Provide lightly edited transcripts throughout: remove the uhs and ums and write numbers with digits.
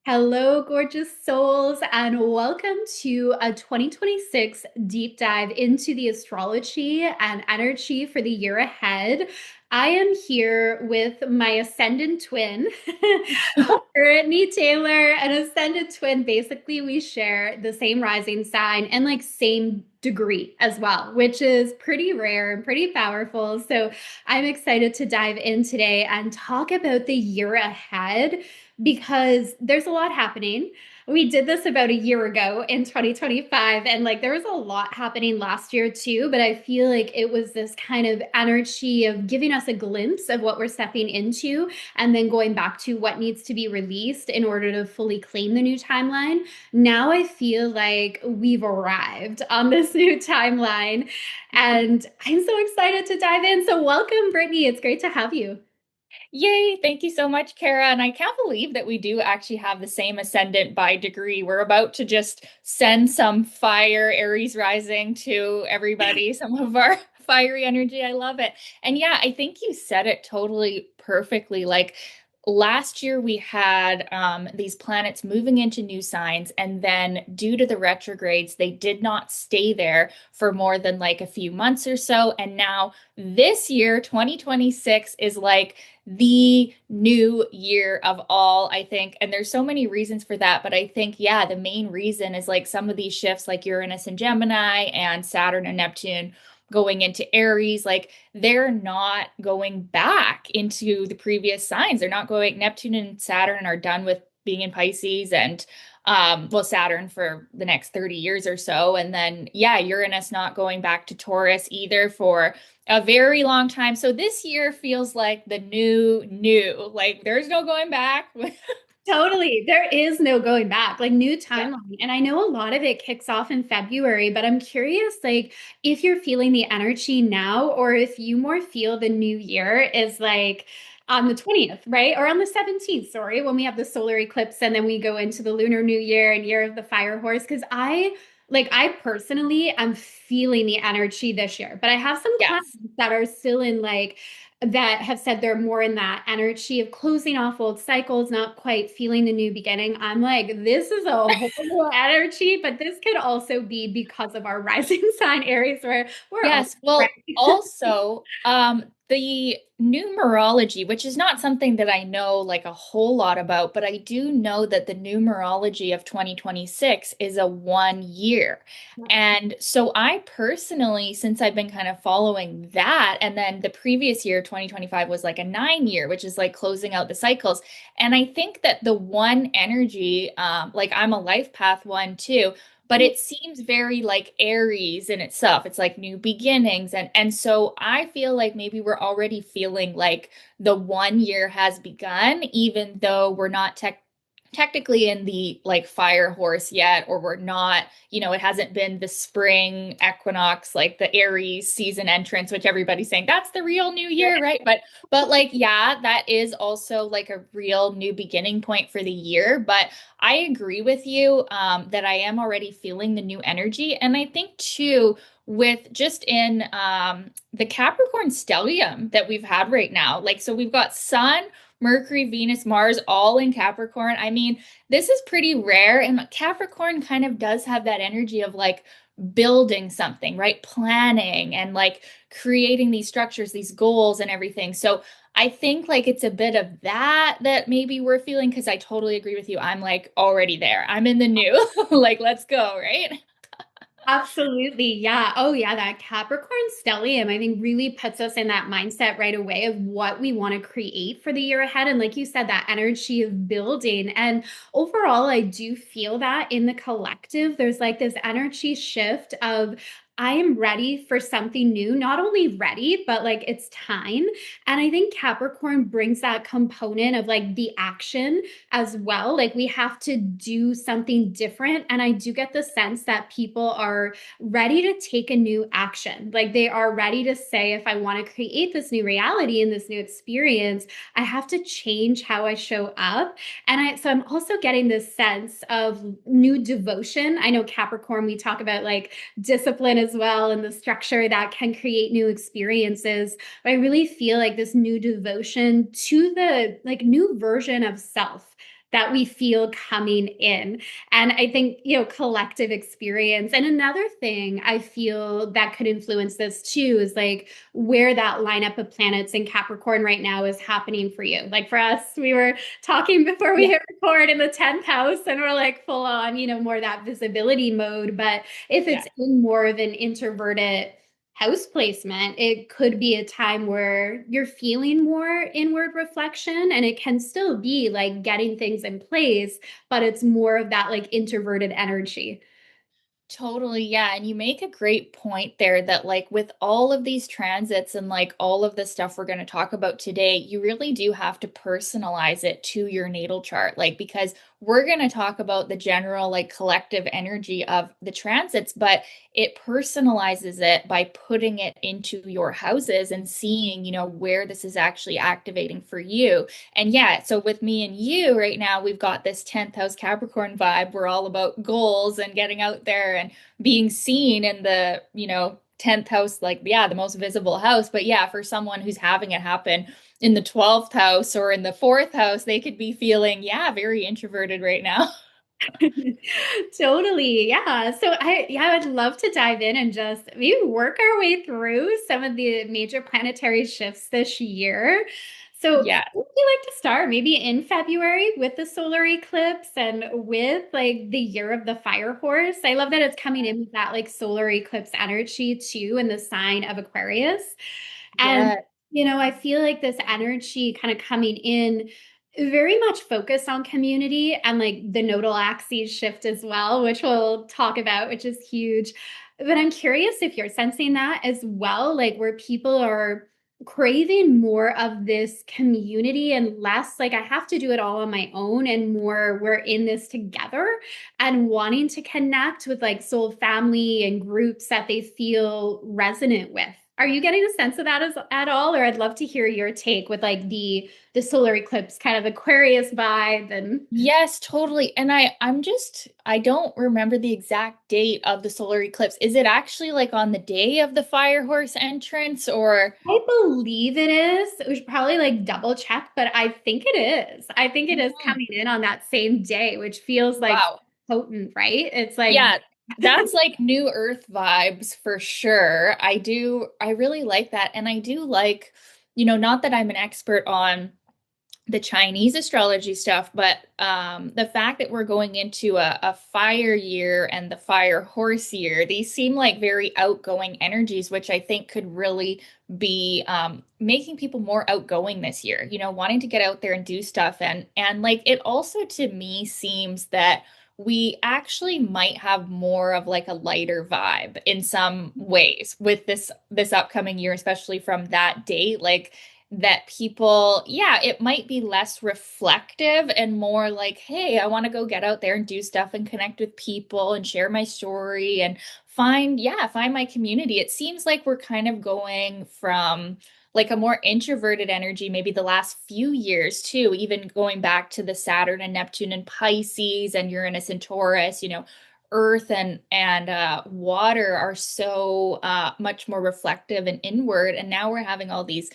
Hello, gorgeous souls, and welcome to a 2026 deep dive into the astrology and energy for the year ahead. I am here with my ascendant twin, Britney Taylor, an ascendant twin. Basically, we share the same rising sign and like same degree as well, which is pretty rare and pretty powerful. So I'm excited to dive in today and talk about the year ahead because there's a lot happening. We did this about a year ago in 2025, and like there was a lot happening last year too. But I feel like it was this kind of energy of giving us a glimpse of what we're stepping into and then going back to what needs to be released in order to fully claim the new timeline. Now I feel like we've arrived on this new timeline, and I'm so excited to dive in. So, welcome, Brittany. It's great to have you. Yay, thank you so much, Kara. And I can't believe that we do actually have the same ascendant by degree. We're about to just send some fire, Aries rising to everybody, some of our fiery energy. I love it. And yeah, I think you said it totally perfectly. Like last year, we had these planets moving into new signs, and then due to the retrogrades, they did not stay there for more than like a few months or so. And now this year, 2026, is like the new year of all, I think. And there's so many reasons for that. But I think, yeah, the main reason is like some of these shifts, like Uranus and Gemini and Saturn and Neptune going into Aries, like they're not going back into the previous signs. They're not going, Neptune and Saturn are done with being in Pisces and well, Saturn for the next 30 years or so. And then, yeah, Uranus not going back to Taurus either for a very long time. So this year feels like the new, like there's no going back. Totally. There is no going back, like new Yeah. timeline. And I know a lot of it kicks off in February, but I'm curious, like, if you're feeling the energy now, or if you more feel the new year is like on the 20th, right? Or on the 17th, sorry, when we have the solar eclipse and then we go into the lunar new year and year of the fire horse. Cause I personally am feeling the energy this year, but I have some clients Yes. that are still in like, that have said they're more in that energy of closing off old cycles, not quite feeling the new beginning. I'm like, this is a whole new energy, but this could also be because of our rising sign Aries, where we're all Yes. Well, right. also, the numerology, which is not something that I know like a whole lot about, but I do know that the numerology of 2026 is a 1 year. And so I personally, since I've been kind of following that, and then the previous year, 2025, was like a 9 year, which is like closing out the cycles. And I think that the one energy, like I'm a life path one too, but it seems very like Aries in itself. It's like new beginnings. And so I feel like maybe we're already feeling like the 1 year has begun, even though we're not technically in the like fire horse yet, or we're not, it hasn't been the spring equinox, like the Aries season entrance, which everybody's saying that's the real new year, right? But like, yeah, that is also like a real new beginning point for the year. But I agree with you that I am already feeling the new energy. And I think too, with just in the Capricorn stellium that we've had right now, like, so we've got Sun, Mercury, Venus, Mars, all in Capricorn. I mean, this is pretty rare. And Capricorn kind of does have that energy of like building something, right? Planning and like creating these structures, these goals and everything. So I think like it's a bit of that maybe we're feeling, because I totally agree with you. I'm like already there. I'm in the new, like, let's go, right? Absolutely. Yeah. Oh, yeah. That Capricorn stellium, I think, really puts us in that mindset right away of what we want to create for the year ahead. And like you said, that energy of building. And overall, I do feel that in the collective, there's like this energy shift of, I am ready for something new, not only ready, but like it's time. And I think Capricorn brings that component of like the action as well. Like we have to do something different. And I do get the sense that people are ready to take a new action. Like they are ready to say, if I want to create this new reality and this new experience, I have to change how I show up. So I'm also getting this sense of new devotion. I know Capricorn, we talk about like discipline as well and the structure that can create new experiences. But I really feel like this new devotion to the like new version of self that we feel coming in. And I think, collective experience. And another thing I feel that could influence this too is like where that lineup of planets in Capricorn right now is happening for you. Like for us, we were talking before we Yeah. hit record in the 10th house, and we're like full on, more that visibility mode. But if Yeah. it's in more of an introverted house placement, it could be a time where you're feeling more inward reflection, and it can still be like getting things in place, but it's more of that like introverted energy. Totally, yeah. And you make a great point there that, like, with all of these transits and like all of the stuff we're going to talk about today, you really do have to personalize it to your natal chart. Like, because we're going to talk about the general, like, collective energy of the transits, but it personalizes it by putting it into your houses and seeing, where this is actually activating for you. And yeah, so with me and you right now, we've got this 10th house Capricorn vibe. We're all about goals and getting out there and being seen in the, 10th house, like, yeah, the most visible house. But yeah, for someone who's having it happen in the 12th house or in the 4th house, they could be feeling, yeah, very introverted right now. Totally. Yeah. So I would love to dive in and just maybe work our way through some of the major planetary shifts this year. So Yeah. would you like to start maybe in February with the solar eclipse and with like the year of the fire horse? I love that it's coming in with that like solar eclipse energy too in the sign of Aquarius. And, Yeah. I feel like this energy kind of coming in very much focused on community, and like the nodal axes shift as well, which we'll talk about, which is huge. But I'm curious if you're sensing that as well, like where people are craving more of this community and less like I have to do it all on my own, and more we're in this together and wanting to connect with like soul family and groups that they feel resonant with. Are you getting a sense of that at all? Or I'd love to hear your take with like the solar eclipse kind of Aquarius vibe and Yes, totally. And I don't remember the exact date of the solar eclipse. Is it actually like on the day of the fire horse entrance or? I believe it is. We should probably like double check, but I think it is. I think it is Mhm. coming in on that same day, which feels like Wow. potent, right? It's like Yeah, that's like new earth vibes for sure. I really like that. And I do like, not that I'm an expert on the Chinese astrology stuff, but the fact that we're going into a fire year and the fire horse year, these seem like very outgoing energies, which I think could really be making people more outgoing this year, wanting to get out there and do stuff. And like it also to me seems that we actually might have more of like a lighter vibe in some ways with this upcoming year, especially from that date. Like that people, yeah, it might be less reflective and more like, hey, I want to go get out there and do stuff and connect with people and share my story and find my community. It seems like we're kind of going from like a more introverted energy, maybe the last few years too, even going back to the Saturn and Neptune and Pisces and Uranus and Taurus, earth and water are so much more reflective and inward, and now we're having all these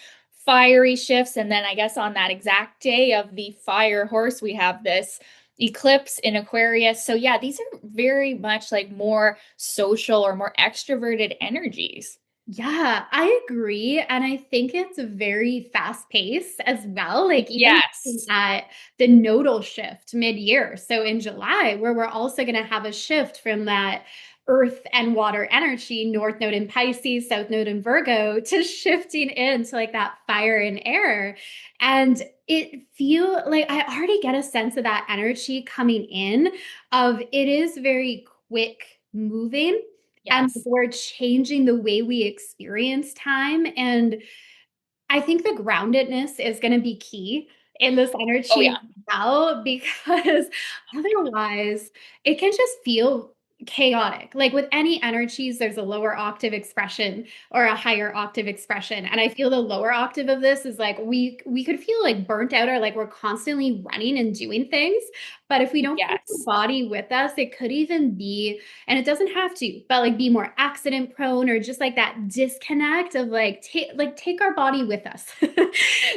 fiery shifts. And then I guess on that exact day of the fire horse, we have this eclipse in Aquarius. So yeah, these are very much like more social or more extroverted energies. yeah, I agree. And I think it's very fast paced as well. Like, even looking Yes. at the nodal shift mid year. So, in July, where we're also going to have a shift from that earth and water energy, North Node in Pisces, South Node in Virgo, to shifting into like that fire and air. And it feel like I already get a sense of that energy coming in of it is very quick moving, and Yes. we're changing the way we experience time. And I think the groundedness is going to be key in this Oh energy as yeah. well, because otherwise it can just feel chaotic. Like with any energies, there's a lower octave expression or a higher octave expression. And I feel the lower octave of this is like we could feel like burnt out, or like we're constantly running and doing things. But if we don't take the Yes. body with us, it could even be, and it doesn't have to, but like be more accident prone, or just like that disconnect of like take our body with us. Take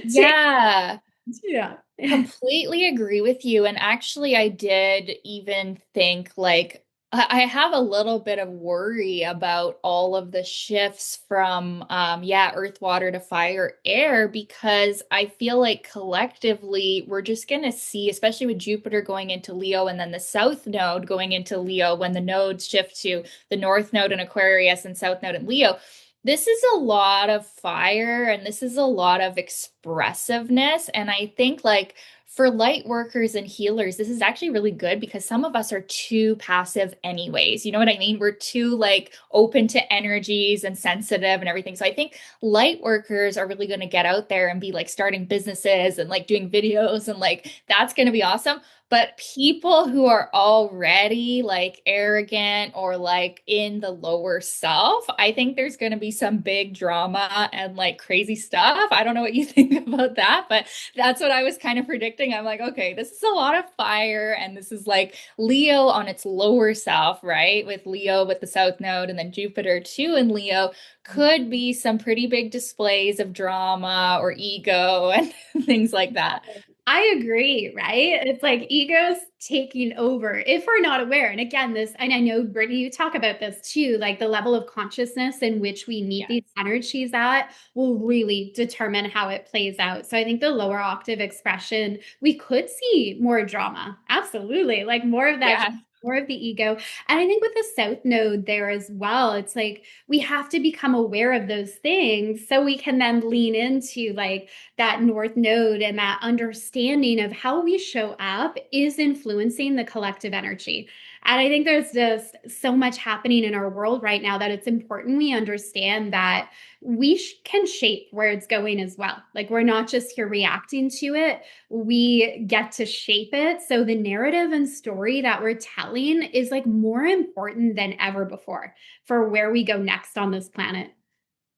Yeah. Yeah. Completely agree with you. And actually, I did even think like I have a little bit of worry about all of the shifts from yeah, earth, water to fire, air, because I feel like collectively we're just gonna see, especially with Jupiter going into Leo and then the South Node going into Leo when the nodes shift to the North Node in Aquarius and South Node in Leo. This is a lot of fire and this is a lot of expressiveness. And I think like for light workers and healers, this is actually really good because some of us are too passive anyways. You know what I mean? We're too like open to energies and sensitive and everything. So I think light workers are really going to get out there and be like starting businesses and like doing videos and like that's going to be awesome. But people who are already like arrogant or like in the lower self, I think there's going to be some big drama and like crazy stuff. I don't know what you think about that, but that's what I was kind of predicting. I'm like, okay, this is a lot of fire, and this is like Leo on its lower self, right? With Leo with the South Node, and then Jupiter too in Leo could be some pretty big displays of drama or ego and things like that. I agree, right? It's like egos taking over if we're not aware. And again, this, and I know, Brittany, you talk about this too, like the level of consciousness in which we meet Yeah. these energies at will really determine how it plays out. So I think the lower octave expression, we could see more drama. Absolutely. Like more of that, Yeah. more of the ego. And I think with the South Node there as well, it's like we have to become aware of those things so we can then lean into like that North Node and that understanding of how we show up is influencing the collective energy. And I think there's just so much happening in our world right now that it's important we understand that we can shape where it's going as well. Like we're not just here reacting to it, we get to shape it. So the narrative and story that we're telling is like more important than ever before for where we go next on this planet.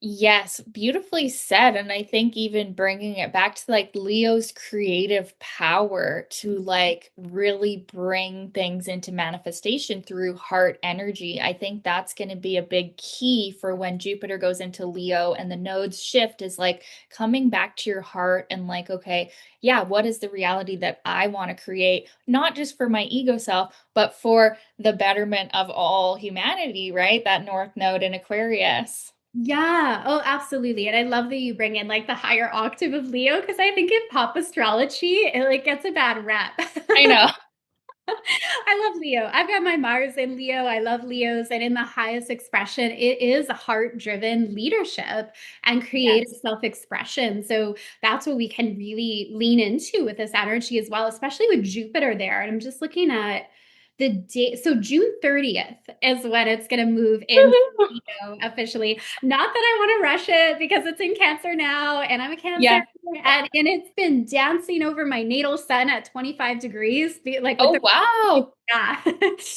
Yes, beautifully said. And I think even bringing it back to like Leo's creative power to like really bring things into manifestation through heart energy. I think that's going to be a big key for when Jupiter goes into Leo and the nodes shift is like coming back to your heart and like, okay, yeah, what is the reality that I want to create, not just for my ego self, but for the betterment of all humanity, right? That North Node in Aquarius. Yeah. Oh, absolutely. And I love that you bring in like the higher octave of Leo because I think in pop astrology, it like gets a bad rap. I know. I love Leo. I've got my Mars in Leo. I love Leos. And in the highest expression, it is heart driven leadership and creative Yes. self expression. So that's what we can really lean into with this energy as well, especially with Jupiter there. And I'm just looking at the date. So June 30th is when it's going to move in Woohoo. officially. Not that I want to rush it because it's in Cancer now and I'm a Cancer. Yeah. And it's been dancing over my natal sun at 25 degrees, like with Oh, the wow. yeah.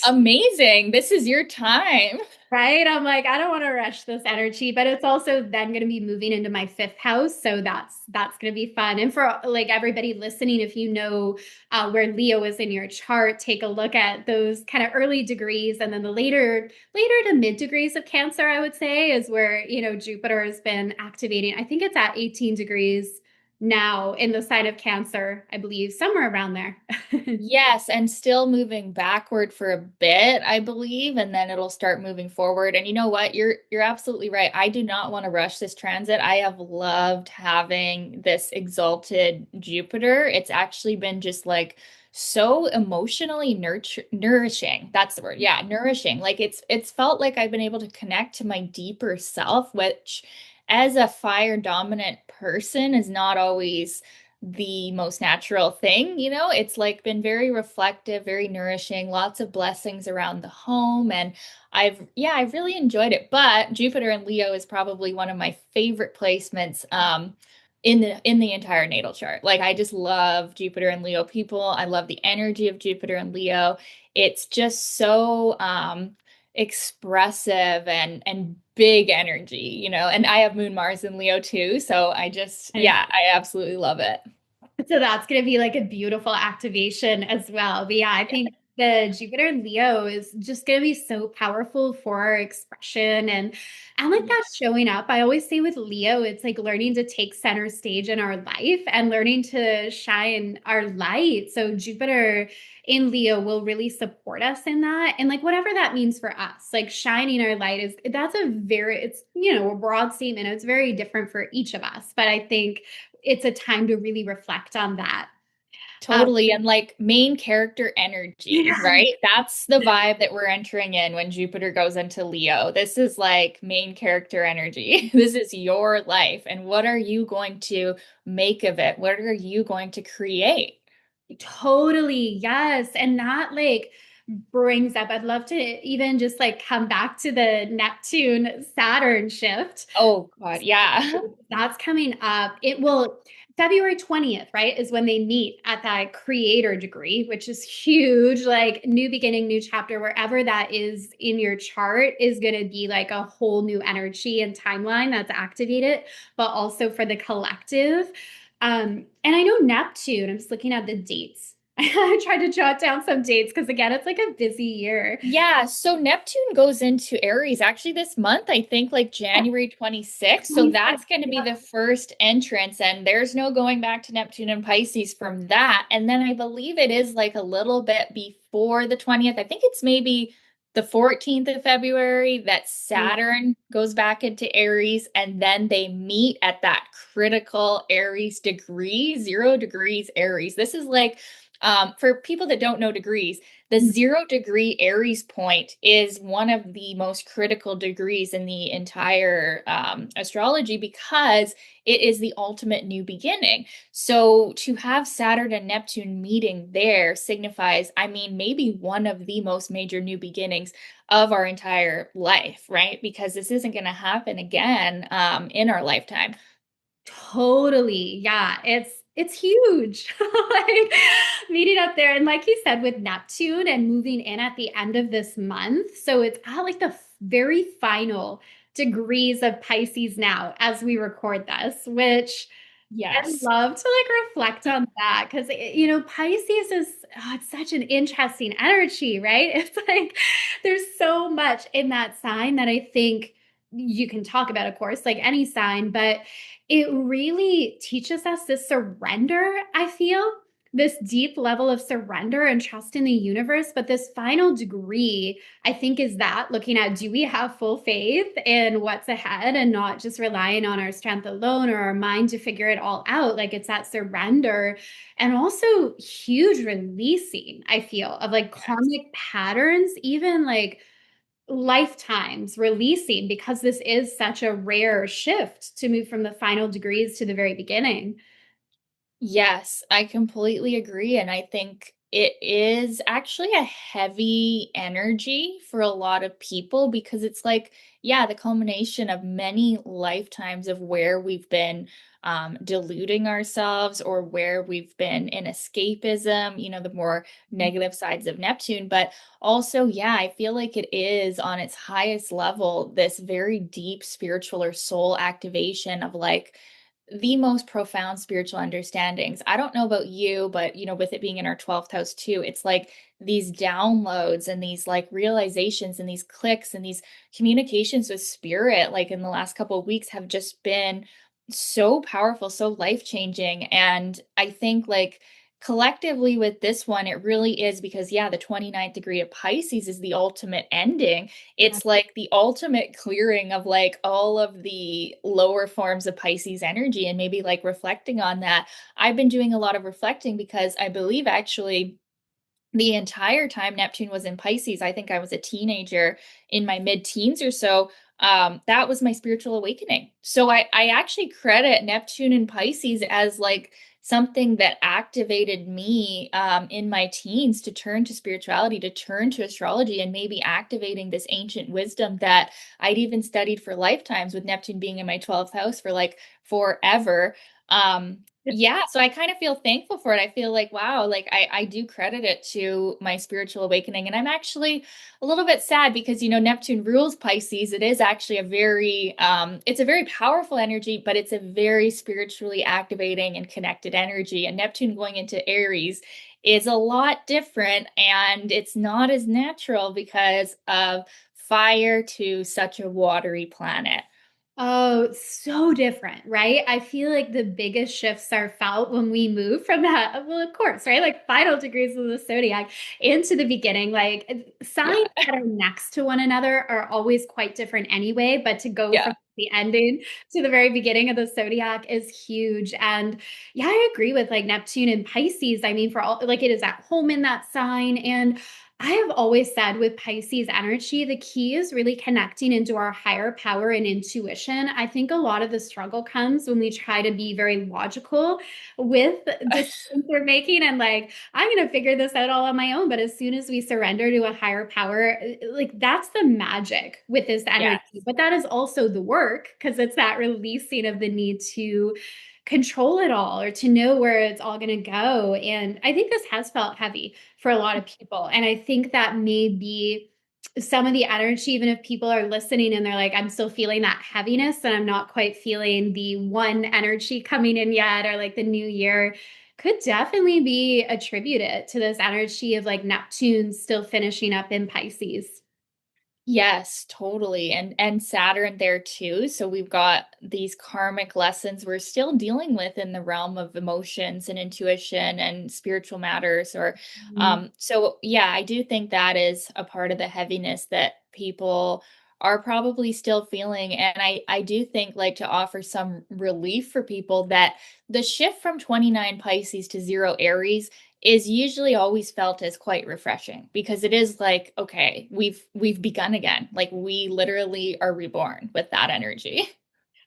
Amazing. This is your time. Right? I'm like, I don't want to rush this energy, but it's also then going to be moving into my fifth house, so that's going to be fun. And for like everybody listening, if you know where Leo is in your chart, take a look at those kind of early degrees, and then the later to mid degrees of Cancer, I would say, is where Jupiter has been activating. I think it's at 18 degrees now in the sign of Cancer, I believe, somewhere around there. Yes, and still moving backward for a bit, I believe, and then it'll start moving forward. And you know what? You're absolutely right. I do not want to rush this transit. I have loved having this exalted Jupiter. It's actually been just like so emotionally nourishing. That's the word. Yeah, nourishing. Like it's felt like I've been able to connect to my deeper self, which as a fire dominant person is not always the most natural thing, you know? It's like been very reflective, very nourishing, lots of blessings around the home. And I've really enjoyed it. But Jupiter and Leo is probably one of my favorite placements in the entire natal chart. Like I just love Jupiter and Leo people. I love the energy of Jupiter and Leo. It's just so expressive and big energy, you know. And I have Moon Mars in Leo too, so I just yeah, I absolutely love it. So that's going to be like a beautiful activation as well. But yeah, I Yeah. think the Jupiter Leo is just going to be so powerful for our expression and like Yeah. that showing up. I always say with Leo, it's like learning to take center stage in our life and learning to shine our light. So Jupiter in Leo will really support us in that. And like whatever that means for us, like shining our light is that's a very it's a broad statement. It's very different for each of us. But I think it's a time to really reflect on that. Um, Totally. And like main character energy, yeah. right? That's the vibe that we're entering in when Jupiter goes into Leo. This is like main character energy. This is your life. And what are you going to make of it? What are you going to create? Totally. Yes. And that like brings up, I'd love to even just like come back to the Neptune Saturn shift. Oh, God. Yeah. That's coming up. It will February 20th, right, is when they meet at that creator degree, which is huge. Like new beginning, new chapter, wherever that is in your chart is going to be like a whole new energy and timeline that's activated, but also for the collective. And I know Neptune, I'm just looking at the dates. I tried to jot down some dates because again, it's like a busy year. Yeah, so Neptune goes into Aries actually this month, I think like January 26th. So 26th. that's going to be the first entrance, and there's no going back to Neptune and Pisces from that. And then I believe it is like a little bit before the 20th. I think it's maybe the 14th of February that Saturn goes back into Aries, and then they meet at that critical Aries degree, 0 degrees Aries. This is like, for people that don't know degrees, the 0 degree Aries point is one of the most critical degrees in the entire astrology because it is the ultimate new beginning. So to have Saturn and Neptune meeting there signifies, I mean, maybe one of the most major new beginnings of our entire life, right? Because this isn't going to happen again in our lifetime. Totally. Yeah. It's huge. Like meeting up there. And like you said, with Neptune and moving in at the end of this month. So it's at like the very final degrees of Pisces now as we record this, which I'd Yes. love to like reflect on that because Pisces is it's such an interesting energy, right? It's like there's so much in that sign that I think you can talk about, of course, like any sign, but it really teaches us this surrender, I feel. This deep level of surrender and trust in the universe. But this final degree, I think, is that looking at do we have full faith in what's ahead and not just relying on our strength alone or our mind to figure it all out? Like it's that surrender and also huge releasing, I feel, of like karmic patterns, even like lifetimes releasing because this is such a rare shift to move from the final degrees to the very beginning. Yes, I completely agree. And I think it is actually a heavy energy for a lot of people because it's like, yeah, the culmination of many lifetimes of where we've been deluding ourselves or where we've been in escapism, the more negative sides of Neptune. But also, yeah, I feel like it is on its highest level, this very deep spiritual or soul activation of like, the most profound spiritual understandings. I don't know about you, but with it being in our 12th house too, it's like these downloads and these like realizations and these clicks and these communications with spirit, like in the last couple of weeks, have just been so powerful, so life-changing. And I think like collectively with this one, it really is because, yeah, the 29th degree of Pisces is the ultimate ending. Yeah. It's like the ultimate clearing of like all of the lower forms of Pisces energy and maybe like reflecting on that. I've been doing a lot of reflecting because I believe actually the entire time Neptune was in Pisces, I think I was a teenager in my mid-teens or so. That was my spiritual awakening. So I actually credit Neptune and Pisces as like something that activated me in my teens to turn to spirituality, to turn to astrology, and maybe activating this ancient wisdom that I'd even studied for lifetimes with Neptune being in my 12th house for like forever. Um, yeah, so I kind of feel thankful for it. I feel like, wow, like I do credit it to my spiritual awakening. And I'm actually a little bit sad because, Neptune rules Pisces. It is actually it's a very powerful energy, but it's a very spiritually activating and connected energy. And Neptune going into Aries is a lot different, and it's not as natural because of fire to such a watery planet. Oh, so different, right? I feel like the biggest shifts are felt when we move from that, well, of course, right? Like final degrees of the zodiac into the beginning. Like signs Yeah. that are next to one another are always quite different anyway, but to go from Yeah. the ending to the very beginning of the zodiac is huge. And yeah, I agree with like Neptune and Pisces. I mean, for all like it is at home in that sign. And I have always said with Pisces energy, the key is really connecting into our higher power and intuition. I think a lot of the struggle comes when we try to be very logical with decisions we're making and like, I'm going to figure this out all on my own. But as soon as we surrender to a higher power, like that's the magic with this energy. Yes. But that is also the work because it's that releasing of the need to control it all or to know where it's all going to go. And I think this has felt heavy for a lot of people. And I think that may be some of the energy, even if people are listening and they're like, I'm still feeling that heaviness and I'm not quite feeling the one energy coming in yet, or like the new year, could definitely be attributed to this energy of like Neptune still finishing up in Pisces. Yes, totally. And Saturn there too. So we've got these karmic lessons we're still dealing with in the realm of emotions and intuition and spiritual matters or so yeah, I do think that is a part of the heaviness that people are probably still feeling. And I do think like to offer some relief for people that the shift from 29 Pisces to 0 Aries is usually always felt as quite refreshing because it is like, okay, we've begun again. Like we literally are reborn with that energy.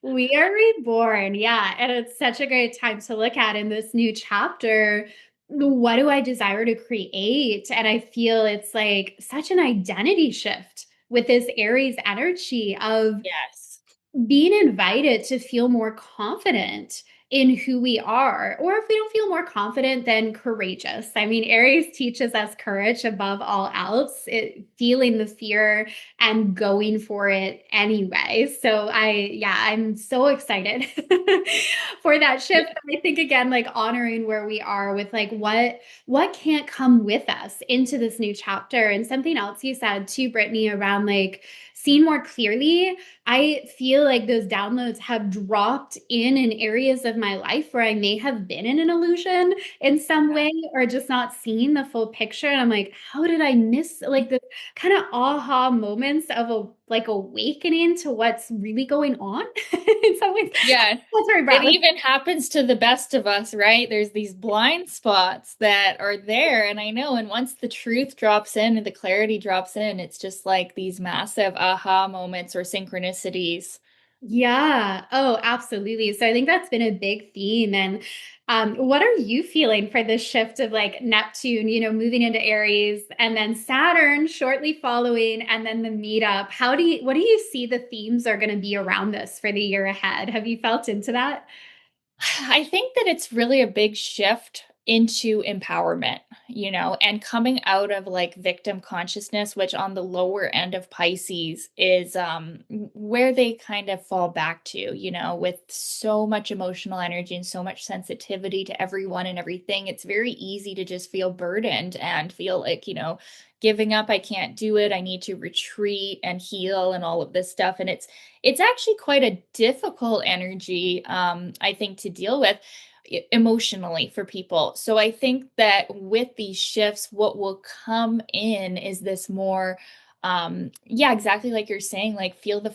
We are reborn. Yeah. And it's such a great time to look at in this new chapter. What do I desire to create? And I feel it's like such an identity shift with this Aries energy of Yes. being invited to feel more confident in who we are, or if we don't feel more confident, then courageous. I mean, Aries teaches us courage above all else, feeling the fear and going for it anyway. So yeah, I'm so excited for that shift. Yeah. But I think again, like honoring where we are with like what can't come with us into this new chapter. And something else you said too, Brittany, around like seeing more clearly. I feel like those downloads have dropped in areas of my life where I may have been in an illusion in some way or just not seeing the full picture. And I'm like, how did I miss like the kind of aha moments of a like awakening to what's really going on in some ways? Yeah. That's very It broad. Like, even happens to the best of us, right? There's these blind spots that are there. And I know, and once the truth drops in and the clarity drops in, it's just like these massive aha moments or synchronicities. yeah. Oh, absolutely. So I think that's been a big theme. And what are you feeling for this shift of like Neptune, moving into Aries and then Saturn shortly following and then the meetup? What do you see the themes are going to be around this for the year ahead? Have you felt into that? I think that it's really a big shift into empowerment, and coming out of like victim consciousness, which on the lower end of Pisces is where they kind of fall back to, with so much emotional energy and so much sensitivity to everyone and everything. It's very easy to just feel burdened and feel like, giving up, I can't do it. I need to retreat and heal and all of this stuff. And it's actually quite a difficult energy, I think, to deal with emotionally for people. So I think that with these shifts, what will come in is this more, yeah, exactly like you're saying, like feel the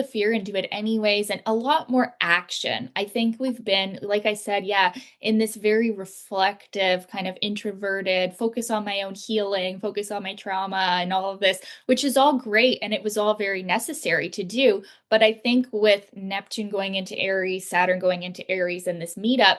fear and do it anyways, and a lot more action. I think we've been, like I said, yeah, in this very reflective, kind of introverted, focus on my own healing, focus on my trauma, and all of this, which is all great. And it was all very necessary to do. But I think with Neptune going into Aries, Saturn going into Aries, and this meetup,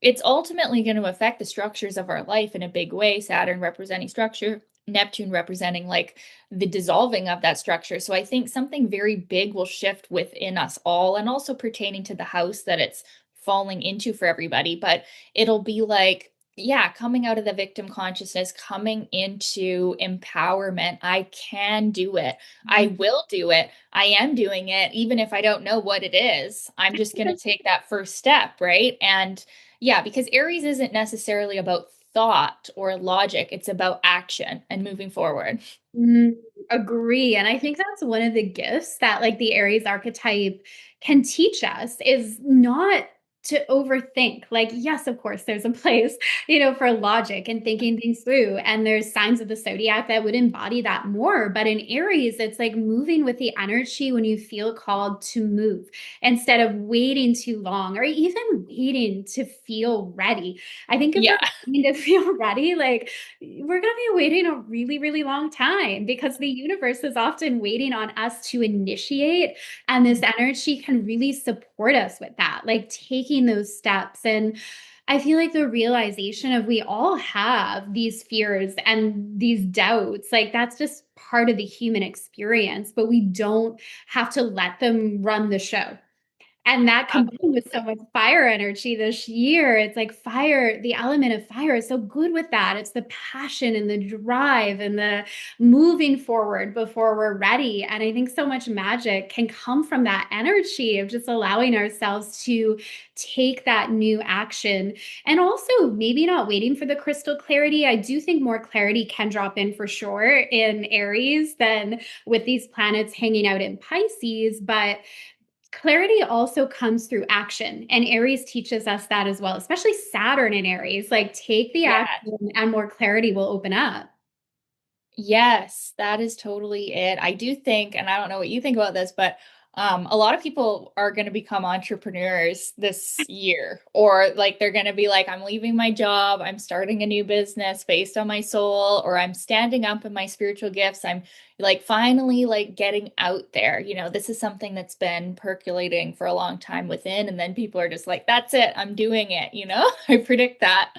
it's ultimately going to affect the structures of our life in a big way. Saturn representing structure, Neptune representing like the dissolving of that structure. So I think something very big will shift within us all, and also pertaining to the house that it's falling into for everybody. But it'll be like, yeah, coming out of the victim consciousness, coming into empowerment. I can do it. I will do it. I am doing it. Even if I don't know what it is, I'm just going to take that first step. Right. And yeah, because Aries isn't necessarily about thought or logic. It's about action and moving forward. Mm, agree. And I think that's one of the gifts that like the Aries archetype can teach us is not to overthink. Like, yes, of course, there's a place, for logic and thinking things through. And there's signs of the zodiac that would embody that more. But in Aries, it's like moving with the energy when you feel called to move instead of waiting too long or even waiting to feel ready. I think if we're Yeah. waiting to feel ready, like we're going to be waiting a really, really long time because the universe is often waiting on us to initiate. And this energy can really support us with that, like taking those steps. And I feel like the realization of we all have these fears and these doubts, like that's just part of the human experience, but we don't have to let them run the show. And that combined with so Absolutely. much fire energy this year, it's like fire, the element of fire is so good with that. It's the passion and the drive and the moving forward before we're ready. And I think so much magic can come from that energy of just allowing ourselves to take that new action. And also, maybe not waiting for the crystal clarity. I do think more clarity can drop in for sure in Aries than with these planets hanging out in Pisces. But clarity also comes through action, and Aries teaches us that as well, especially Saturn in Aries. Like, take the Yeah. action, and more clarity will open up. Yes, that is totally it. I do think, and I don't know what you think about this, but a lot of people are going to become entrepreneurs this year, or like they're going to be like, I'm leaving my job, I'm starting a new business based on my soul, or I'm standing up in my spiritual gifts. I'm like finally like getting out there. This is something that's been percolating for a long time within, and then people are just like, that's it, I'm doing it. I predict that.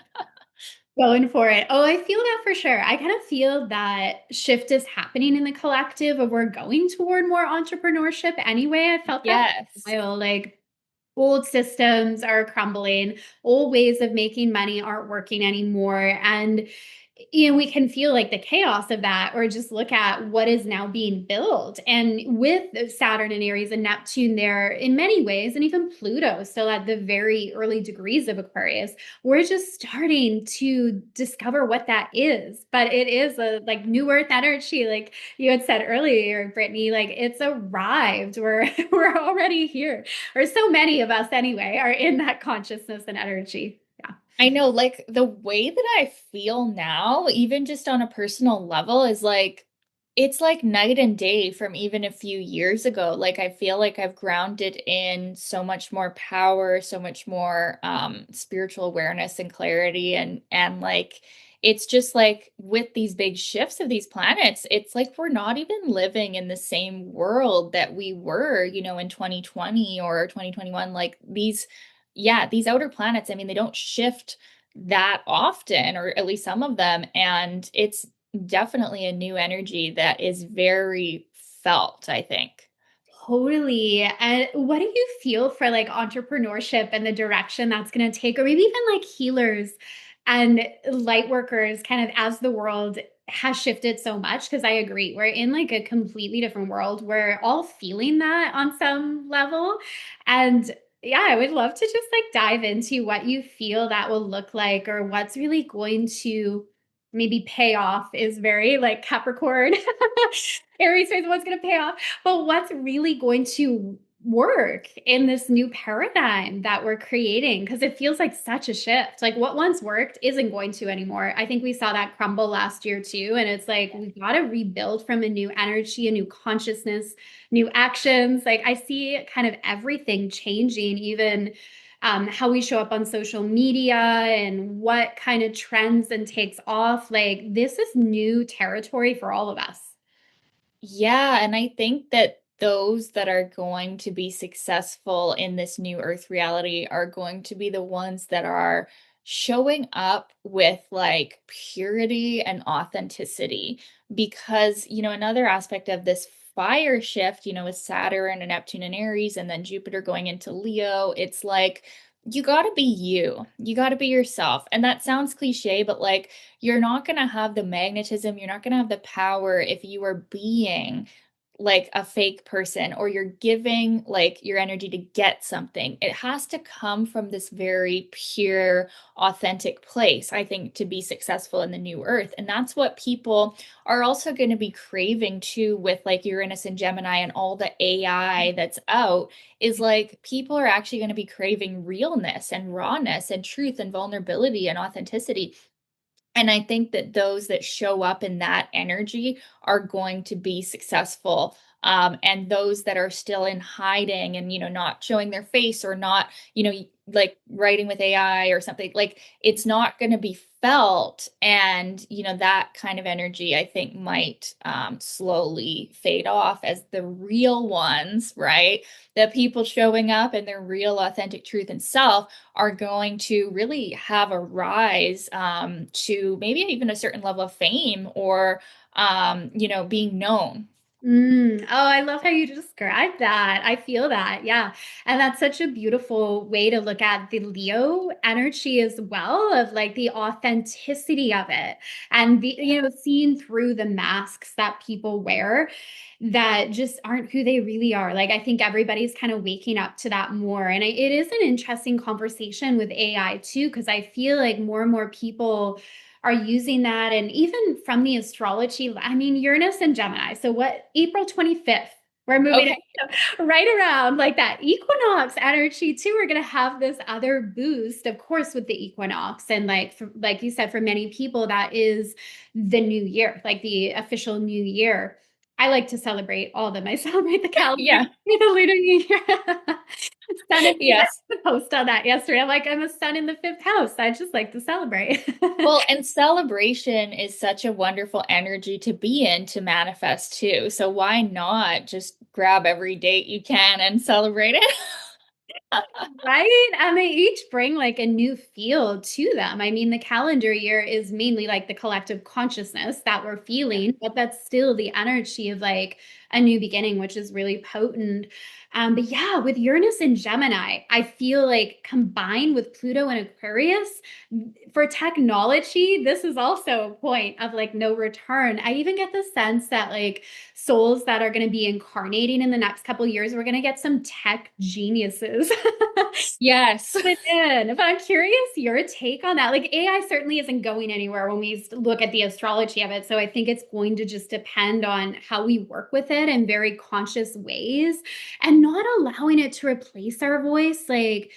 Going for it. Oh, I feel that for sure. I kind of feel that shift is happening in the collective of we're going toward more entrepreneurship anyway. I felt that for Yes. a while. Like, old systems are crumbling, old ways of making money aren't working anymore. And we can feel like the chaos of that, or just look at what is now being built. And with Saturn and Aries and Neptune there in many ways, and even Pluto still at the very early degrees of Aquarius, we're just starting to discover what that is. But it is a like new earth energy, like you had said earlier, Brittany, like it's arrived. We're already here, or so many of us anyway are in that consciousness and energy. Yeah. I know, like the way that I feel now, even just on a personal level, is like it's like night and day from even a few years ago. Like I feel like I've grounded in so much more power, so much more spiritual awareness and clarity and like it's just like with these big shifts of these planets, it's like we're not even living in the same world that we were, in 2020 or 2021. Like these outer planets, I mean, they don't shift that often, or at least some of them. And it's definitely a new energy that is very felt, I think. Totally. And what do you feel for like entrepreneurship and the direction that's going to take, or maybe even like healers and light workers, kind of as the world has shifted so much? Because I agree, we're in like a completely different world. We're all feeling that on some level. And yeah, I would love to just like dive into what you feel that will look like, or what's really going to maybe pay off is very like Capricorn. Aries is what's going to pay off, but what's really going to work in this new paradigm that we're creating? Because it feels like such a shift. Like what once worked isn't going to anymore. I think we saw that crumble last year too. And it's like we got to rebuild from a new energy, a new consciousness, new actions. Like I see kind of everything changing, even how we show up on social media and what kind of trends and takes off. Like this is new territory for all of us. Yeah, and I think that those that are going to be successful in this new Earth reality are going to be the ones that are showing up with like purity and authenticity. Because, another aspect of this fire shift, with Saturn and Neptune and Aries, and then Jupiter going into Leo, it's like you got to be you. You got to be yourself. And that sounds cliche, but like you're not going to have the magnetism, you're not going to have the power if you are being like a fake person, or you're giving like your energy to get something. It has to come from this very pure, authentic place, I think, to be successful in the new earth. And that's what people are also going to be craving too, with like Uranus and Gemini and all the AI that's out, is like people are actually going to be craving realness and rawness and truth and vulnerability and authenticity. And I think that those that show up in that energy are going to be successful. And those that are still in hiding and, not showing their face, or not, like writing with AI or something, like it's not going to be felt. And, that kind of energy, I think, might slowly fade off as the real ones, right? The people showing up in their real, authentic truth and self are going to really have a rise to maybe even a certain level of fame, or being known. Oh, I love how you describe that. I feel that. Yeah. And that's such a beautiful way to look at the Leo energy as well, of like the authenticity of it, and seeing through the masks that people wear that just aren't who they really are. Like, I think everybody's kind of waking up to that more. And it is an interesting conversation with AI too, because I feel like more and more people are using that. And even from the astrology, I mean, Uranus and Gemini. So what, April 25th, we're moving Okay. it right around like that equinox energy too. We're going to have this other boost, of course, with the equinox. And like you said, for many people, that is the new year, like the official new year. I like to celebrate all of them. I celebrate the calendar, Yeah. the lunar new year. Sun in, I Yes. put a post on that yesterday. I'm like, I'm a sun in the fifth house. I just like to celebrate. Well, and celebration is such a wonderful energy to be in, to manifest too. So why not just grab every date you can and celebrate it? Right? And they each bring like a new feel to them. I mean, the calendar year is mainly like the collective consciousness that we're Yeah. feeling, but that's still the energy of like a new beginning, which is really potent. But yeah, with Uranus and Gemini, I feel like combined with Pluto and Aquarius, for technology, this is also a point of like no return. I even get the sense that like souls that are going to be incarnating in the next couple of years, we're going to get some tech geniuses Yes. within. But I'm curious your take on that. Like AI certainly isn't going anywhere when we look at the astrology of it. So I think it's going to just depend on how we work with it in very conscious ways and not allowing it to replace our voice. Like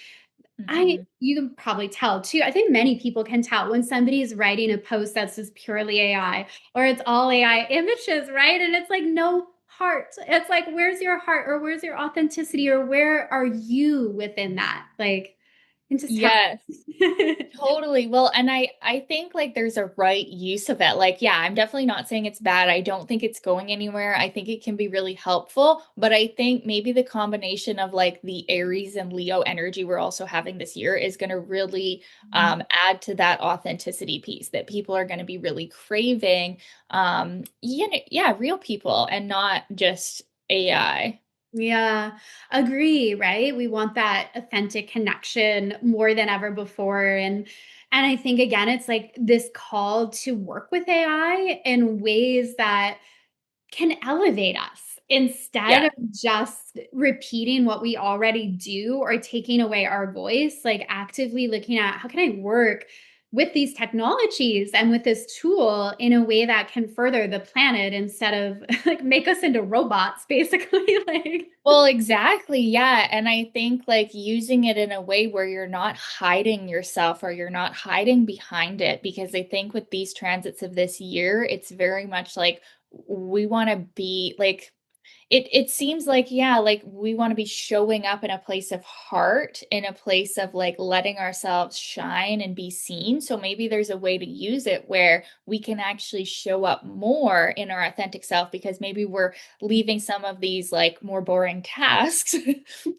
Mhm. you can probably tell too. I think many people can tell when somebody's writing a post that's just purely AI, or it's all AI images, right? And it's like no heart. It's like, where's your heart, or where's your authenticity, or where are you within that? Like, and just how. Yes. Totally. Well, and I think like there's a right use of it. Like, yeah, I'm definitely not saying it's bad. I don't think it's going anywhere. I think it can be really helpful, but I think maybe the combination of like the Aries and Leo energy we're also having this year is going to really add to that authenticity piece, that people are going to be really craving yeah, real people and not just AI. Yeah, agree, right? We want that authentic connection more than ever before. And I think again, it's like this call to work with AI in ways that can elevate us instead Yeah. of just repeating what we already do or taking away our voice, like actively looking at how can I work with these technologies and with this tool in a way that can further the planet instead of like make us into robots, basically. Like, Well, exactly. Yeah. And I think like using it in a way where you're not hiding yourself, or you're not hiding behind it, because I think with these transits of this year, it's very much like we want to be like, it seems like, yeah, like we want to be showing up in a place of heart, in a place of like letting ourselves shine and be seen. So maybe there's a way to use it where we can actually show up more in our authentic self, because maybe we're leaving some of these like more boring tasks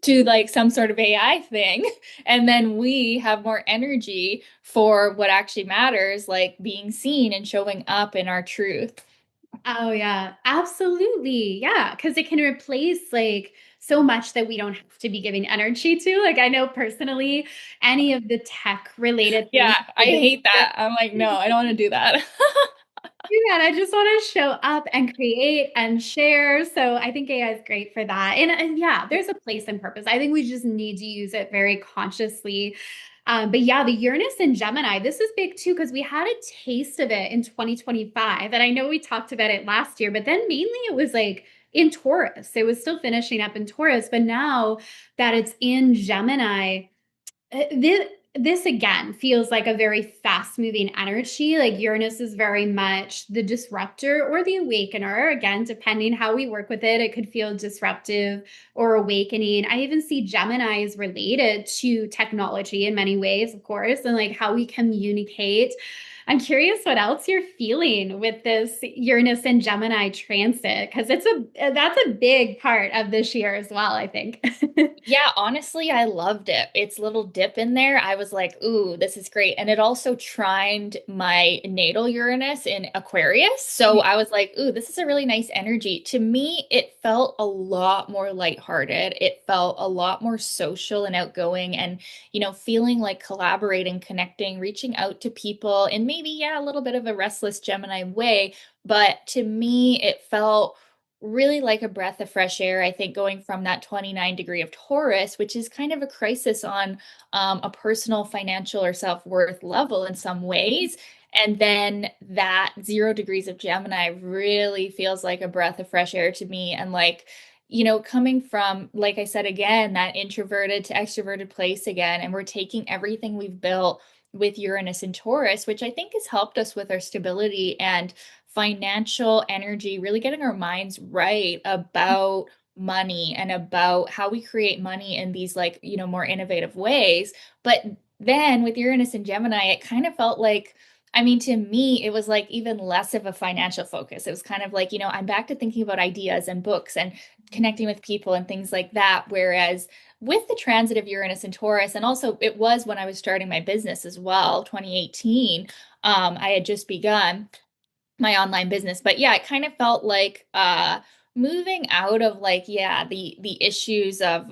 to like some sort of AI thing, and then we have more energy for what actually matters, like being seen and showing up in our truth. oh yeah, absolutely. Yeah, because it can replace like so much that we don't have to be giving energy to. Like I know personally, any of the tech related things Yeah, I for this hate year, that. I'm like, no, I don't want to do that. do that. I just want to show up and create and share. So I think AI is great for that. And yeah, there's a place and purpose. I think we just need to use it very consciously. But yeah, the Uranus and Gemini, this is big too, because we had a taste of it in 2025. And I know we talked about it last year, but then mainly it was like in Taurus. It was still finishing up in Taurus. But now that it's in Gemini, this again feels like a very fast moving energy. Like Uranus is very much the disruptor or the awakener. Again, depending how we work with it, it could feel disruptive or awakening. I even see Gemini is related to technology in many ways, of course, and like how we communicate. I'm curious what else you're feeling with this Uranus and Gemini transit, because that's a big part of this year as well, I think. Yeah, honestly, I loved it. Its little dip in there, I was like, ooh, this is great. And it also trined my natal Uranus in Aquarius. So I was like, ooh, this is a really nice energy. To me, it felt a lot more lighthearted. It felt a lot more social and outgoing and, feeling like collaborating, connecting, reaching out to people in maybe, yeah, a little bit of a restless Gemini way. But to me, it felt really like a breath of fresh air. I think going from that 29 degree of Taurus, which is kind of a crisis on a personal, financial, or self worth level in some ways. And then that 0 degrees of Gemini really feels like a breath of fresh air to me. And like, coming from, like I said again, that introverted to extroverted place again, and we're taking everything we've built with Uranus and Taurus, which I think has helped us with our stability and financial energy, really getting our minds right about money and about how we create money in these like, more innovative ways. But then with Uranus and Gemini, it kind of felt like, I mean, to me, it was like even less of a financial focus. It was kind of like, I'm back to thinking about ideas and books and connecting with people and things like that. Whereas with the transit of Uranus and Taurus, and also it was when I was starting my business as well, 2018, I had just begun my online business. But yeah, it kind of felt like moving out of like, yeah, the issues of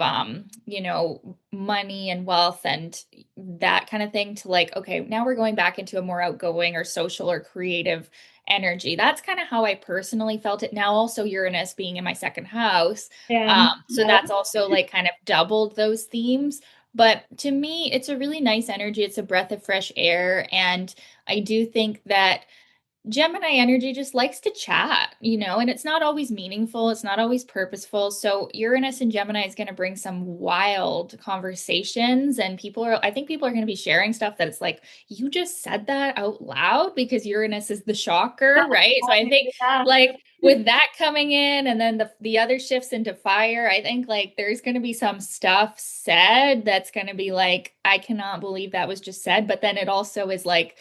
money and wealth and that kind of thing to like, okay, now we're going back into a more outgoing or social or creative energy. That's kind of how I personally felt it. Now also Uranus being in my second house. Yeah. So that's also like kind of doubled those themes. But to me, it's a really nice energy. It's a breath of fresh air. And I do think that Gemini energy just likes to chat, and it's not always meaningful. It's not always purposeful. So Uranus and Gemini is going to bring some wild conversations, and I think people are going to be sharing stuff that it's like, you just said that out loud because Uranus is the shocker, right? So I think Yeah. like with that coming in and then the other shifts into fire, I think like there's going to be some stuff said that's going to be like, I cannot believe that was just said. But then it also is like,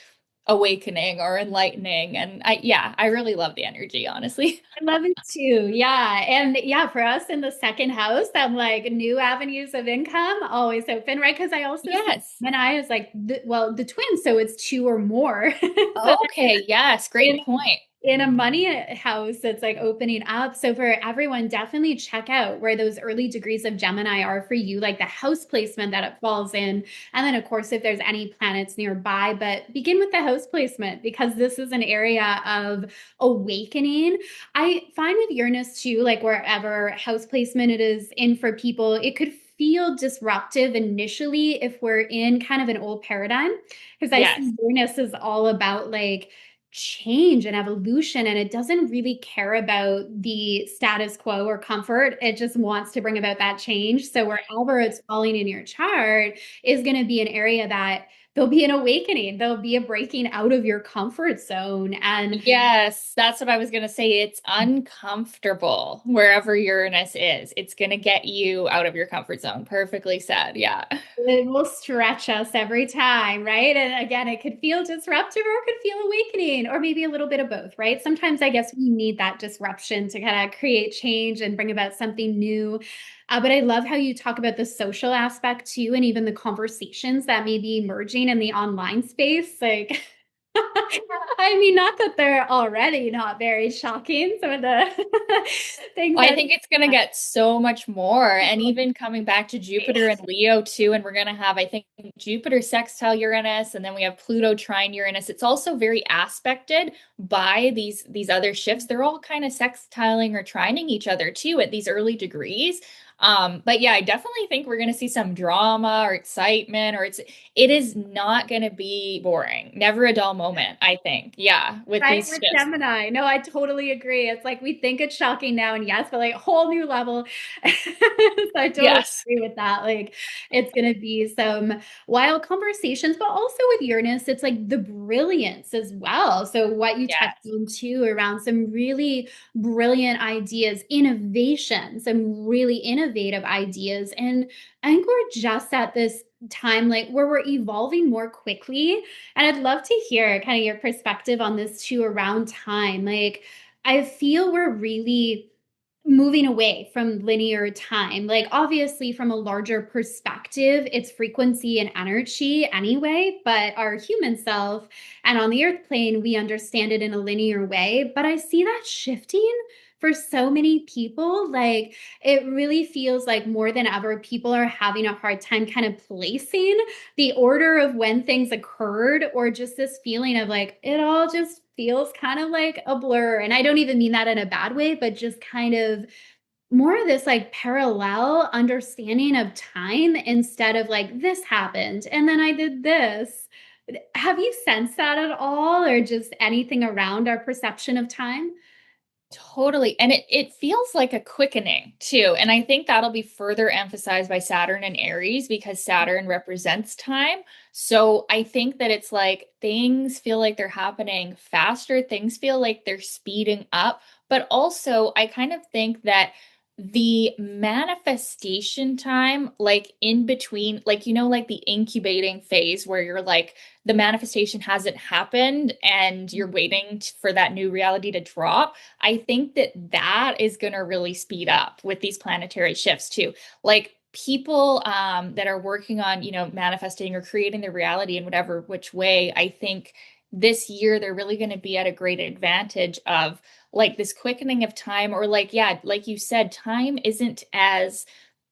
awakening or enlightening. And I really love the energy, honestly. I love it too. Yeah. And yeah, for us in the second house, that like new avenues of income always open, right? Because I also see Yes. Gemini is like, the twins, so it's two or more. So Okay. Yes. in Great point. in a money house that's like opening up. So for everyone, definitely check out where those early degrees of Gemini are for you, like the house placement that it falls in. And then, of course, if there's any planets nearby, but begin with the house placement because this is an area of awakening. I find with Uranus too, like wherever house placement it is in for people, it could feel disruptive initially if we're in kind of an old paradigm because I Yes. see Uranus is all about like change and evolution, and it doesn't really care about the status quo or comfort. It just wants to bring about that change. So wherever it's falling in your chart is going to be an area that there'll be an awakening, there'll be a breaking out of your comfort zone. And Yes, that's what I was going to say. It's uncomfortable wherever Uranus is. It's going to get you out of your comfort zone. Perfectly said. Yeah. it will stretch us every time, right? And again, it could feel disruptive or it could feel awakening, or maybe a little bit of both, right? Sometimes I guess we need that disruption to kind of create change and bring about something new. But I love how you talk about the social aspect too, and even the conversations that may be emerging in the online space. Like, I mean, not that they're already not very shocking, some of the things I that think it's going to get so much more. And even coming back to Jupiter and Leo too, and we're going to have, I think, Jupiter sextile Uranus, and then we have Pluto trine Uranus. It's also very aspected by these other shifts. They're all kind of sextiling or trining each other too at these early degrees. But yeah, I definitely think we're going to see some drama or excitement, or it is not going to be boring. Never a dull moment, I think. Yeah, with right these with shifts. Gemini. No, I totally agree. It's like we think it's shocking now, and yes, but like whole new level. So I totally Yes. agree with that. Like it's gonna be some wild conversations, but also with Uranus, it's like the brilliance as well. So what you touched Yes. on too around some really brilliant ideas, innovation, some really innovative ideas. And I think we're just at this time like where we're evolving more quickly, and I'd love to hear kind of your perspective on this too around time. Like, I feel we're really moving away from linear time. Like, obviously, from a larger perspective, it's frequency and energy anyway, but our human self and on the earth plane, we understand it in a linear way. But I see that shifting for so many people. Like, it really feels like more than ever, people are having a hard time kind of placing the order of when things occurred, or just this feeling of like it all just feels kind of like a blur. And I don't even mean that in a bad way, but just kind of more of this like parallel understanding of time instead of like this happened and then I did this. Have you sensed that at all, or just anything around our perception of time? Totally. And it feels like a quickening too. And I think that'll be further emphasized by Saturn and Aries because Saturn represents time. So I think that it's like things feel like they're happening faster, things feel like they're speeding up. But also, I kind of think that the manifestation time, like in between, like, like the incubating phase where you're like, the manifestation hasn't happened and you're waiting for that new reality to drop. I think that that is going to really speed up with these planetary shifts too. Like people that are working on, manifesting or creating the reality in whatever which way, I think this year they're really going to be at a great advantage of like this quickening of time, or like, yeah, like you said, time isn't as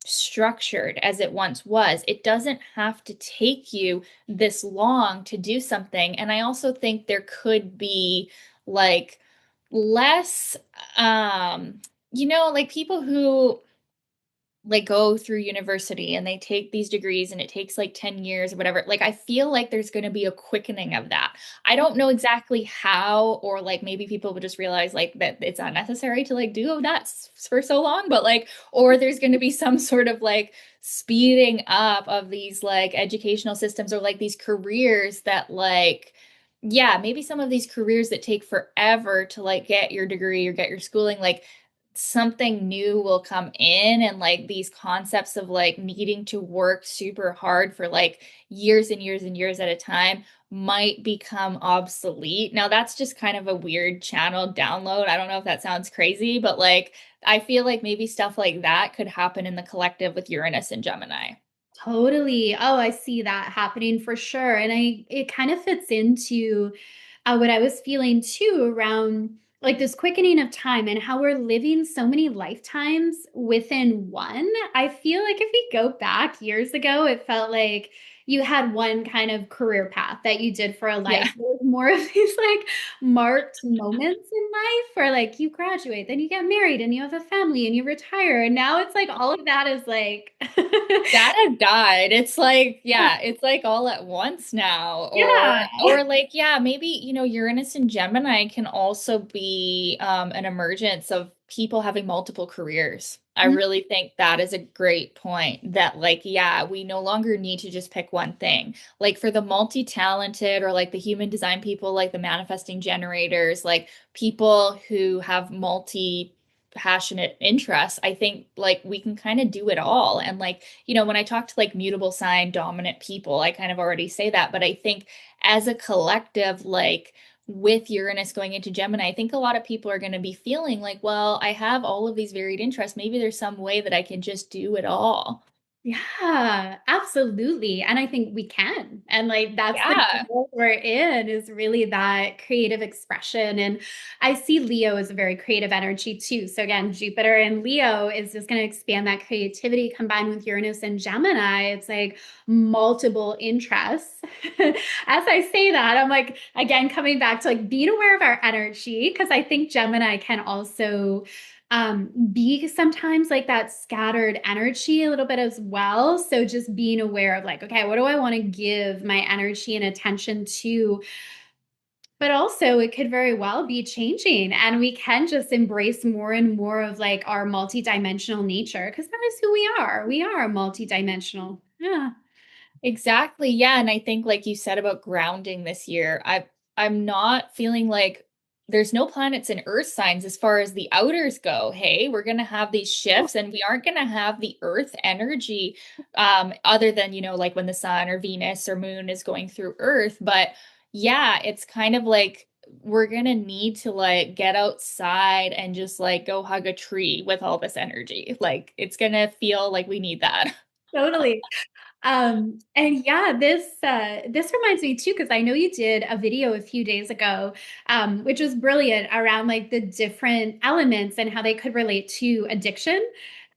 structured as it once was. It doesn't have to take you this long to do something. And I also think there could be like less like people who like go through university and they take these degrees and it takes like 10 years or whatever. Like I feel like there's going to be a quickening of that. I don't know exactly how, or like maybe people will just realize like that it's unnecessary to like do that for so long, but like, or there's going to be some sort of like speeding up of these like educational systems or like these careers that like, yeah, maybe some of these careers that take forever to like get your degree or get your schooling, like something new will come in, and like these concepts of like needing to work super hard for like years and years and years at a time might become obsolete. Now that's just kind of a weird channel download. I don't know if that sounds crazy, but like I feel like maybe stuff like that could happen in the collective with Uranus and Gemini. Totally. Oh, I see that happening for sure. And it kind of fits into what I was feeling too around like this quickening of time and how we're living so many lifetimes within one. I feel like if we go back years ago, it felt like you had one kind of career path that you did for a Yeah. life. There was more of these like marked moments in life where like you graduate, then you get married and you have a family and you retire. And now it's like all of that is like That has died. It's like, yeah, it's like all at once now. Or yeah. or like, yeah, maybe, Uranus and Gemini can also be an emergence of people having multiple careers. I really think that is a great point that like, yeah, we no longer need to just pick one thing. Like for the multi-talented or like the human design people, like the manifesting generators, like people who have multi passionate interests, I think like we can kind of do it all. And like, when I talk to like mutable sign dominant people, I kind of already say that. But I think as a collective, like with Uranus going into Gemini, I think a lot of people are going to be feeling like, well, I have all of these varied interests. Maybe there's some way that I can just do it all. Yeah, absolutely. And I think we can. And like that's the Yeah. world we're in is really that creative expression. And I see Leo as a very creative energy too. So again, Jupiter and Leo is just going to expand that creativity combined with Uranus and Gemini. It's like multiple interests. As I say that, I'm like, again, coming back to like being aware of our energy, because I think Gemini can also be sometimes like that scattered energy a little bit as well. So just being aware of like, okay, what do I want to give my energy and attention to? But also, it could very well be changing, and we can just embrace more and more of like our multidimensional nature because that is who we are. We are multidimensional. Yeah. Exactly. Yeah. And I think like you said about grounding this year, I'm not feeling like there's no planets in earth signs as far as the outers go. Hey, we're gonna have these shifts and we aren't gonna have the earth energy other than, like when the sun or Venus or moon is going through earth. But yeah, it's kind of like we're gonna need to like get outside and just like go hug a tree with all this energy. Like it's gonna feel like we need that. Totally. And yeah, this reminds me too, because I know you did a video a few days ago, which was brilliant around like the different elements and how they could relate to addiction.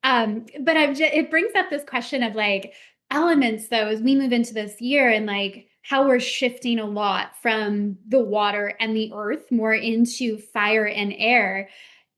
But it brings up this question of like elements though, as we move into this year and like how we're shifting a lot from the water and the earth more into fire and air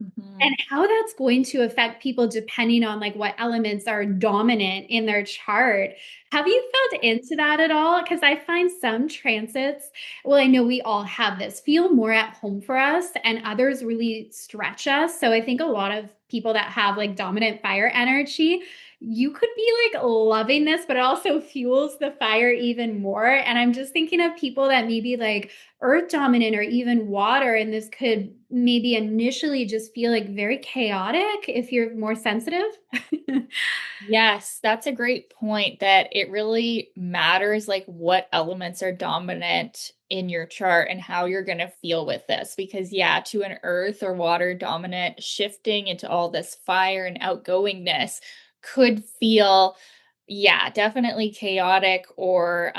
Mhm. and how that's going to affect people depending on like what elements are dominant in their chart. Have you felt into that at all? Because I find some transits, well, I know we all have this, feel more at home for us, and others really stretch us. So I think a lot of people that have like dominant fire energy, you could be like loving this, but it also fuels the fire even more. And I'm just thinking of people that maybe like earth dominant or even water, and this could maybe initially just feel like very chaotic if you're more sensitive. Yes, that's a great point that it really matters like what elements are dominant in your chart and how you're going to feel with this because yeah, to an earth or water dominant shifting into all this fire and outgoingness could feel yeah, definitely chaotic or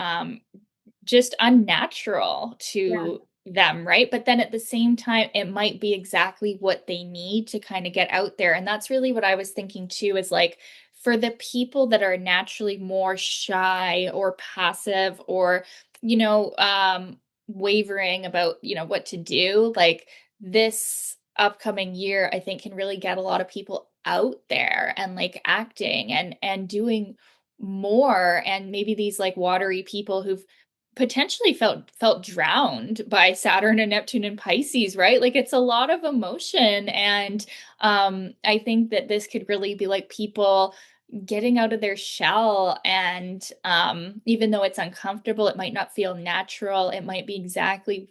just unnatural Yeah. to them, right? But then at the same time, it might be exactly what they need to kind of get out there. And that's really what I was thinking too is like for the people that are naturally more shy or passive or, you know, wavering about, what to do, like this upcoming year, I think can really get a lot of people out there and like acting and doing more and maybe these like watery people who've potentially felt drowned by Saturn and Neptune and Pisces, right? Like it's a lot of emotion and I think that this could really be like people getting out of their shell and even though it's uncomfortable, it might not feel natural. It might be exactly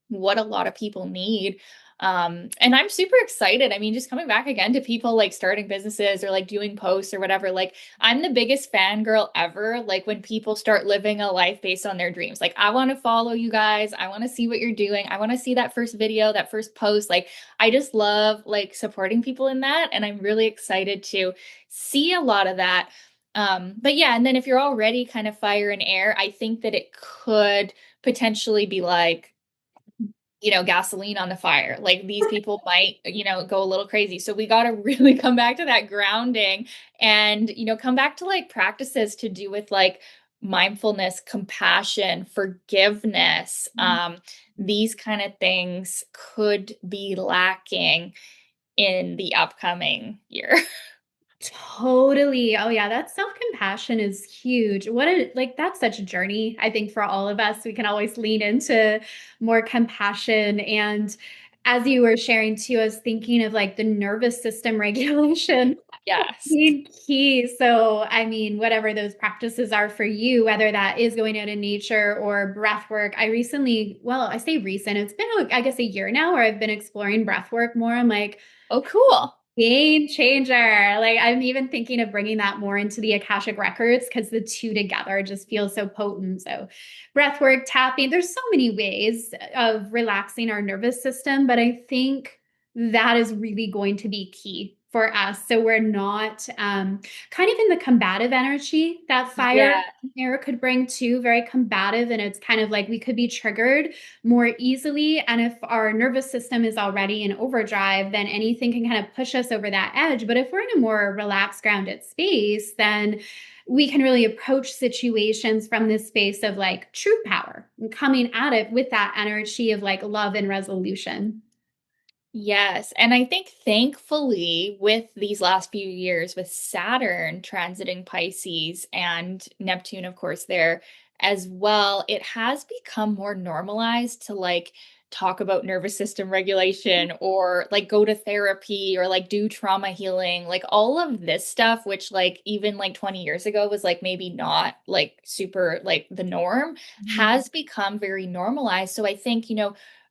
what a lot of people need. And I'm super excited. I mean, just coming back again to people like starting businesses or like doing posts or whatever, like I'm the biggest fangirl ever. Like when people start living a life based on their dreams, like I want to follow you guys. I want to see what you're doing. I want to see that first video, that first post. Like I just love like supporting people in that. And I'm really excited to see a lot of that. But yeah, and then if you're already kind of fire and air, I think that it could potentially be like, gasoline on the fire. Like these people might, go a little crazy. So we got to really come back to that grounding and, come back to like practices to do with like mindfulness, compassion, forgiveness. These kind of things could be lacking in the upcoming year. Totally. Oh yeah, that self-compassion is huge. What a like that's such a journey, I think, for all of us. We can always lean into more compassion. And as you were sharing too, I was thinking of like the nervous system regulation Yes. being key. So, I mean, whatever those practices are for you, whether that is going out in nature or breath work. I recently, well, I say recent, it's been, I guess, a year now where I've been exploring breath work more. I'm like, Oh, cool. game changer. Like I'm even thinking of bringing that more into the Akashic records because the two together just feel so potent. So breath work, tapping, there's so many ways of relaxing our nervous system, but I think that is really going to be key for us. So we're not kind of in the combative energy that fire Yeah. air could bring too, very combative. And it's kind of like we could be triggered more easily. And if our nervous system is already in overdrive, then anything can kind of push us over that edge. But if we're in a more relaxed, grounded space, then we can really approach situations from this space of like true power and coming at it with that energy of like love and resolution. Yes. And I think thankfully, with these last few years, with Saturn transiting Pisces and Neptune, of course, there as well, it has become more normalized to like talk about nervous system regulation or like go to therapy or like do trauma healing, like all of this stuff, which like even like 20 years ago was like maybe not like super like the norm, has become very normalized. So I think,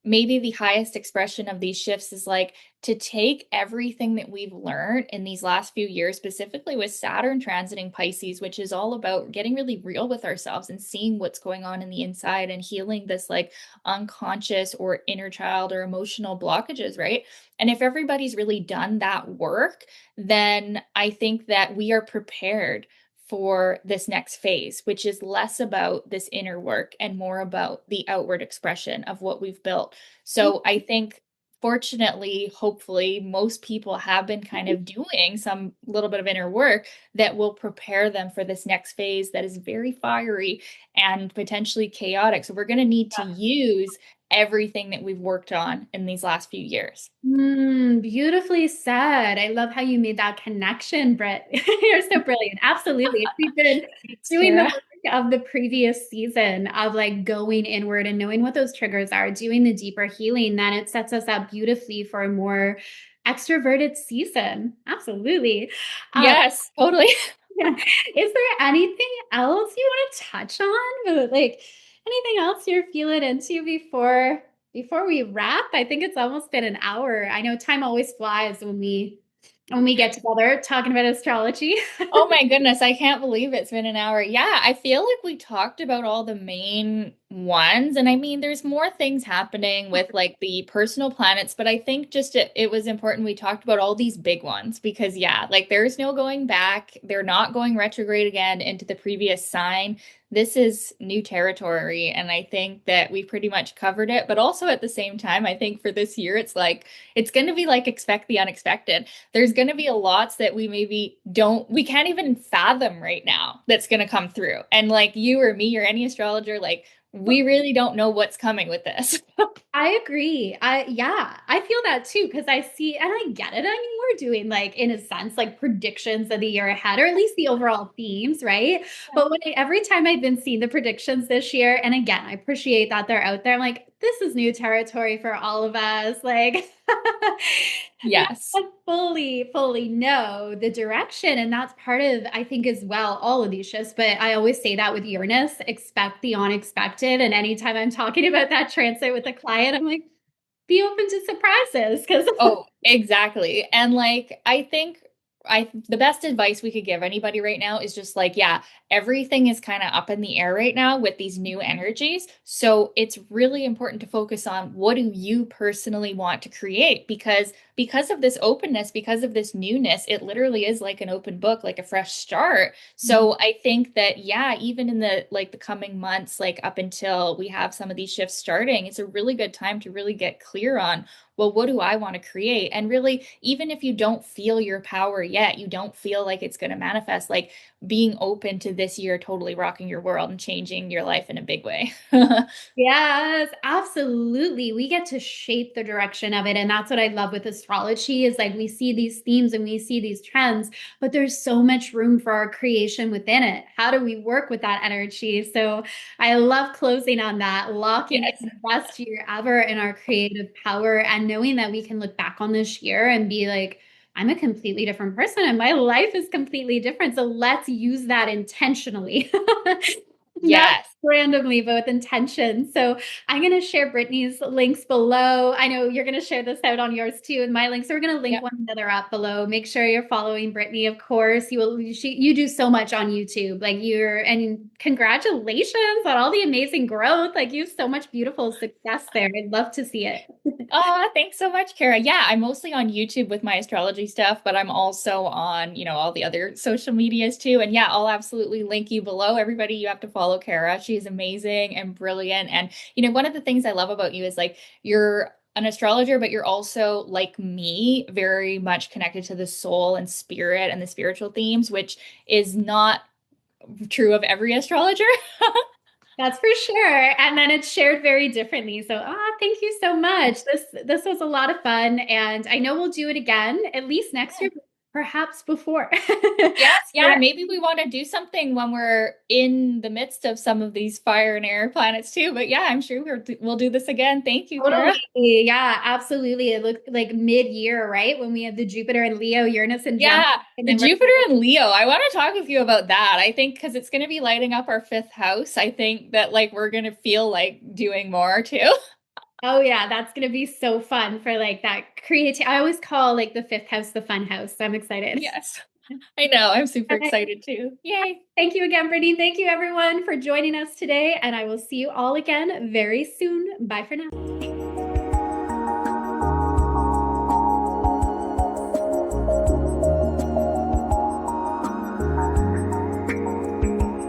maybe the highest expression of these shifts is like to take everything that we've learned in these last few years, specifically with Saturn transiting Pisces, which is all about getting really real with ourselves and seeing what's going on in the inside and healing this like unconscious or inner child or emotional blockages, right? And if everybody's really done that work, then I think that we are prepared for this next phase, which is less about this inner work and more about the outward expression of what we've built. So I think, fortunately, hopefully, most people have been kind of doing some little bit of inner work that will prepare them for this next phase that is very fiery and potentially chaotic. So we're going to need to use everything that we've worked on in these last few years. Beautifully said. I love how you made that connection, Britt. You're so brilliant. Absolutely. If we've been Thanks, doing the Tara. work of the previous season of like going inward and knowing what those triggers are, doing the deeper healing, then it sets us up beautifully for a more extroverted season. Absolutely. Um, Yes, totally. yeah. Is there anything else you want to touch on? Like anything else you're feeling into before we wrap? I think it's almost been an hour. I know time always flies when we get together talking about astrology. Oh my goodness, I can't believe it's been an hour. Yeah, I feel like we talked about all the main ones. And I mean, there's more things happening with like the personal planets, but I think just it was important we talked about all these big ones because, yeah, like there's no going back. They're not going retrograde again into the previous sign. This is new territory. And I think that we pretty much covered it. But also at the same time, I think for this year, it's like, it's going to be like expect the unexpected. There's going to be a lots that we maybe we can't even fathom right now that's going to come through. And like you or me or any astrologer, like we really don't know what's coming with this. I agree. Yeah, I feel that too because I see and I get it. I mean, we're doing like in a sense like predictions of the year ahead, or at least the overall themes, right? But every time I've been seeing the predictions this year, and again, I appreciate that they're out there. I'm like, this is new territory for all of us. Like, now Yes. I fully know the direction, and that's part of I think as well all of these shifts. But I always say that with Uranus, expect the unexpected. And anytime I'm talking about that transit with a client, I'm like, be open to surprises because Oh, exactly. And like I think the best advice we could give anybody right now is just like, yeah, everything is kind of up in the air right now with these new energies. So it's really important to focus on what do you personally want to create because of this openness, because of this newness, it literally is like an open book, like a fresh start. So I think that yeah, even in the like the coming months, like up until we have some of these shifts starting, it's a really good time to really get clear on well, what do I want to create? And really, even if you don't feel your power yet, you don't feel like it's going to manifest, like being open to this year totally rocking your world and changing your life in a big way. Yes, absolutely. We get to shape the direction of it. And that's what I love with astrology is like we see these themes and we see these trends, but there's so much room for our creation within it. How do we work with that energy? So I love closing on that, locking in Yes. the best year ever in our creative power and knowing that we can look back on this year and be like, I'm a completely different person and my life is completely different. So let's use that intentionally. Not Yes. randomly, but with intention. So I'm going to share Brittany's links below. I know you're going to share this out on yours too, and my links. So we're going to link Yep. one another up below. Make sure you're following Brittany, of course. You do so much on YouTube. And congratulations on all the amazing growth. Like you have so much beautiful success there. I'd love to see it. Oh, thanks so much, Kara. Yeah, I'm mostly on YouTube with my astrology stuff, but I'm also on, all the other social medias too. And yeah, I'll absolutely link you below. Everybody, you have to follow Kara. She's amazing and brilliant. And, one of the things I love about you is like you're an astrologer, but you're also like me, very much connected to the soul and spirit and the spiritual themes, which is not true of every astrologer. That's for sure. And then it's shared very differently. So, thank you so much. This was a lot of fun, and I know we'll do it again at least next year, perhaps before. Yes, yeah, We're maybe we want to do something when we're in the midst of some of these fire and air planets too. But yeah, I'm sure we'll do this again. Thank you, Kara. totally, yeah, absolutely. It looked like mid-year, right? When we had the Jupiter and Leo, Uranus and Gemini, Yeah, and the then we're Jupiter and Leo. I want to talk with you about that. I think because it's going to be lighting up our fifth house. I think that like we're going to feel like doing more too. oh yeah, that's gonna be so fun for like that creative. I always call like the fifth house the fun house. So I'm excited. Yes, I know. I'm super Okay. excited too. Yay. Thank you again, Brittany. Thank you everyone for joining us today, and I will see you all again very soon. Bye for now.